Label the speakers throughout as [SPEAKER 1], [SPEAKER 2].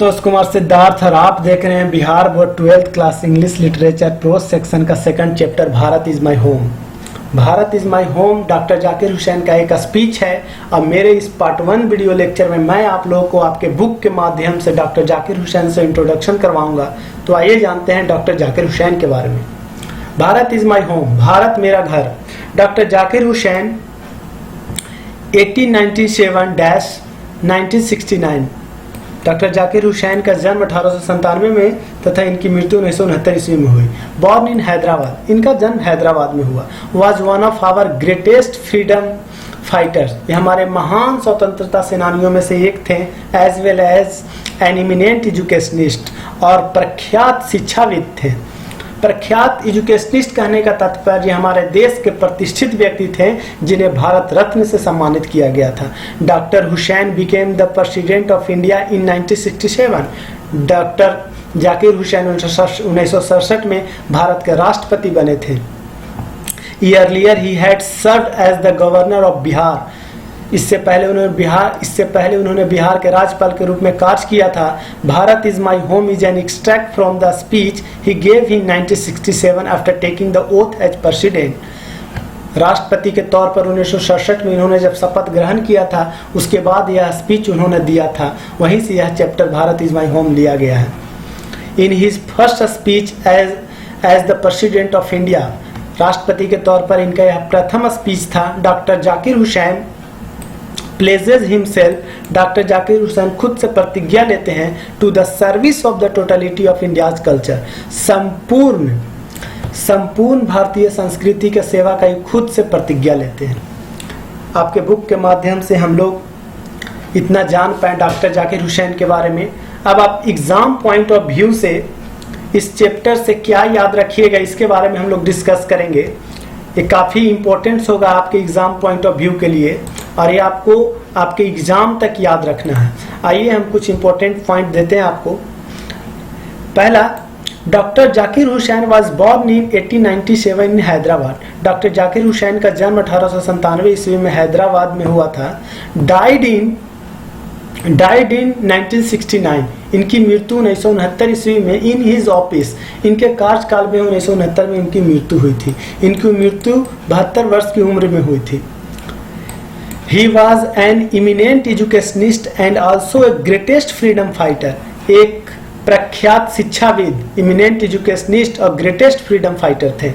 [SPEAKER 1] संतोष कुमार सिद्धार्थ और आप देख रहे हैं Bihar board 12th class English literature prose section का second chapter Bharat is my home. Bharat is my home doctor Zakir Hussain का एक स्पीच है। अब मेरे इस पार्ट 1 वीडियो लेक्चर में मैं आप लोगों को आपके बुक के माध्यम से डॉक्टर जाकिर हुसैन से इंट्रोडक्शन करवाऊंगा। तो आइए जानते हैं डॉक्टर जाकिर हुसैन के बारे में। Bharat is my home, Bharat मेरा घर। डॉक्टर जाकिर हुसैन 1897-1969। डॉक्टर जाकिर हुसैन का जन्म 1897 में तथा इनकी मृत्यु 1969 ईस्वी में हुई। बॉर्न इन हैदराबाद, इनका जन्म हैदराबाद में हुआ। Was one of our greatest freedom fighters, ये हमारे महान स्वतंत्रता सेनानियों में से एक थे। As well as an eminent educationist, और प्रख्यात शिक्षाविद थे। प्रख्यात एजुकेशनिस्ट कहने का तात्पर्य हमारे देश के प्रतिष्ठित व्यक्ति थे जिन्हें भारत रत्न से सम्मानित किया गया था। Doctor Hussain became the president of India in 1967। Doctor Zakir Hussain 1967 में भारत के राष्ट्रपति बने थे। Earlier he had served as the governor of Bihar. इससे पहले उन्होंने बिहार के राज्यपाल के रूप में कार्य किया था। Bharat is my home is an extract from the speech he gave in 1967 after taking the oath as president. राष्ट्रपति के तौर पर 1967 में इन्होंने जब शपथ ग्रहण किया था, उसके बाद यह स्पीच उन्होंने दिया था। वहीं से यह chapter Bharat is my home लिया गया है। In his first speech as the president of India, राष्ट्रपति के तौर पर इनका यह प्रथम स्पीच था। Doctor Zakir Hussain pledges himself, doctor Zakir Hussain खुद से प्रतिज्ञा लेते हैं to the service of the totality of India's culture, संपूर्ण भारतीय संस्कृति के सेवा का खुद से प्रतिज्ञा लेते हैं। आपके बुक के माध्यम से हम लोग इतना जान पाए डॉक्टर जाकिर हुसैन के बारे में। अब आप एग्जाम पॉइंट ऑफ व्यू से इस चैप्टर से क्या याद रखिएगा, इसके बारे में हम लोग डिस्कस करेंगे। ये काफ़ी इम्पोर्टेंट होगा आपके एग्जाम पॉइंट ऑफ व्यू के लिए, और ये आपको आपके एग्जाम तक याद रखना है। आइए हम कुछ इम्पोर्टेंट पॉइंट देते हैं आपको। पहला, doctor Zakir Hussain was born in 1897 in Hyderabad. Doctor Zakir Hussain का जन्म 1897 ईस्वी में हैदराबाद में हुआ था। डाइड इन 1969, इनकी मृत्यु 1969 ईस्वी में इन हिज ऑफिस, इनके कार्यकाल में 1969 में इनकी मृत्यु हुई थी। इनकी मृत्यु 72 वर्ष की उम्र में हुई थी। He was an eminent educationist and also a greatest freedom fighter, एक प्रख्यात शिक्षाविद, इमिनेंट एजुकेशनिस्ट और ग्रेटेस्ट फ्रीडम फाइटर थे।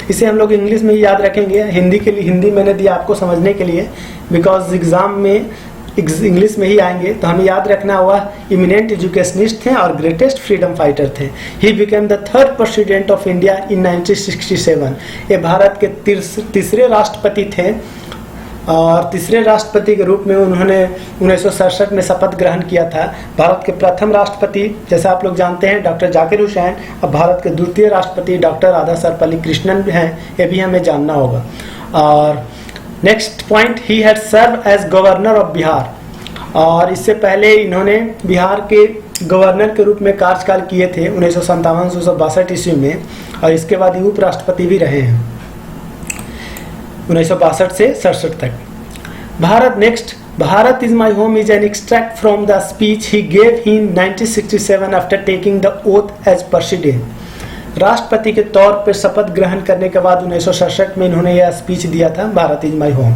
[SPEAKER 1] इसे हम लोग इंग्लिश में ही याद रखेंगे। हिंदी के लिए हिंदी मैंने दिया आपको समझने के लिए, बिकॉज एग्जाम में इंग्लिश में ही आएंगे, तो हमें याद रखना हुआ इमिनेंट एजुकेशनिस्ट थे और ग्रेटेस्ट फ्रीडम फाइटर थे। He became the third president of India in 1967। ये भारत के तीसरे राष्ट्रपति थे, और तीसरे राष्ट्रपति के रूप में उन्होंने 1967 में शपथ ग्रहण किया था। भारत के प्रथम राष्ट्रपति, जैसा आप लोग जानते हैं, डॉक्टर जाकिर हुसैन। अब भारत के द्वितीय राष्ट्रपति डॉक्टर राधा सर्वपल्ली कृष्णन हैं, ये भी हमें जानना होगा। और next point, he had serve as governor of Bihar, और इससे पहले इन्होंने बिहार के गवर्नर के रूप में कार्यकाल किए थे 1957-1962 ईस्वी में, और इसके बाद ये उपराष्ट्रपति भी रहे हैं 1962 से 67 तक। Bharat next, Bharat is my home is an extract from the speech he gave in 1967 after taking the oath as president. राष्ट्रपति के तौर पर शपथ ग्रहण करने के बाद 1967 में इन्होंने यह स्पीच दिया था, Bharat is my home.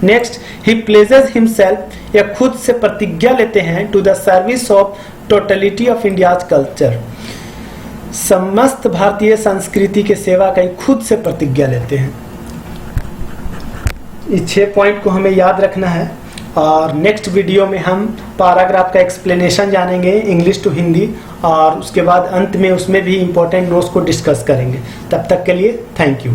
[SPEAKER 1] Next, he pledges himself, यह खुद से प्रतिज्ञा लेते हैं to the service of totality of India's culture, समस्त भारतीय संस्कृति के सेवा का खुद से प्रतिज्ञा लेते हैं। इस 6 पॉइंट को हमें याद रखना है, और नेक्स्ट वीडियो में हम पैराग्राफ का एक्सप्लेनेशन जानेंगे इंग्लिश टू हिंदी, और उसके बाद अंत में उसमें भी इम्पोर्टेंट नोट्स को डिस्कस करेंगे। तब तक के लिए थैंक यू।